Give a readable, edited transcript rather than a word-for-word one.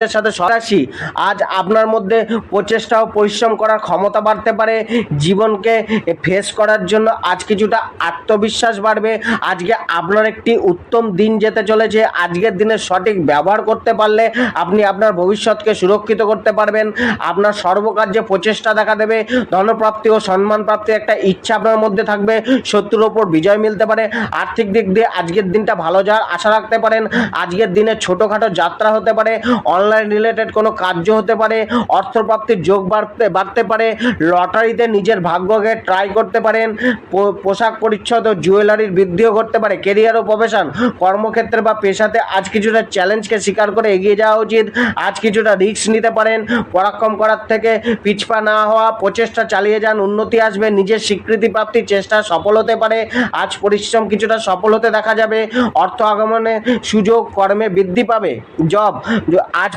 এর সাথে সরাসরি আজ আপনার মধ্যে প্রচেষ্টা ও পরিশ্রম করার ক্ষমতা বাড়তে পারে। জীবনকে ফেস করার জন্য আজ কিছুটা আত্মবিশ্বাস বাড়বে। আজকে আপনার একটি উত্তম দিন যেতে চলেছে। আজকের দিনে সঠিক ব্যবহার করতে পারলে আপনি আপনার ভবিষ্যৎকে সুরক্ষিত করতে পারবেন। আপনার সর্বকার্যে প্রচেষ্টা দেখা দেবে। ধনপ্রাপ্তি ও সম্মান প্রাপ্তির একটা ইচ্ছা আপনার মধ্যে থাকবে। শত্রুর ওপর বিজয় মিলতে পারে। আর্থিক দিক দিয়ে আজকের দিনটা ভালো যাওয়ার আশা রাখতে পারেন। আজকের দিনে ছোটোখাটো যাত্রা হতে পারে, অনলাইন রিলেটেড কোনো কার্য হতে পারে, অর্থপ্রাপ্তির যোগ বাড়তে পারে, লটারিতে নিজের ভাগ্যকে ট্রাই করতে পারেন, পোশাক পরিচ্ছদ ও জুয়েলারির বৃদ্ধিও ঘটতে পারে। কেরিয়ার ও প্রফেশন, কর্মক্ষেত্রে বা পেশাতে আজ কিছুটা চ্যালেঞ্জকে স্বীকার করে এগিয়ে যাওয়া উচিত। আজ কিছুটা রিস্ক নিতে পারেন। পরাক্রম করার থেকে পিছপা না হওয়া, প্রচেষ্টা চালিয়ে যান, উন্নতি আসবে। নিজের স্বীকৃতি প্রাপ্তির চেষ্টা সফল হতে পারে। আজ পরিশ্রম কিছুটা সফল হতে দেখা যাবে। অর্থ আগমনে সুযোগ, কর্মে বৃদ্ধি পাবে। জব, আজ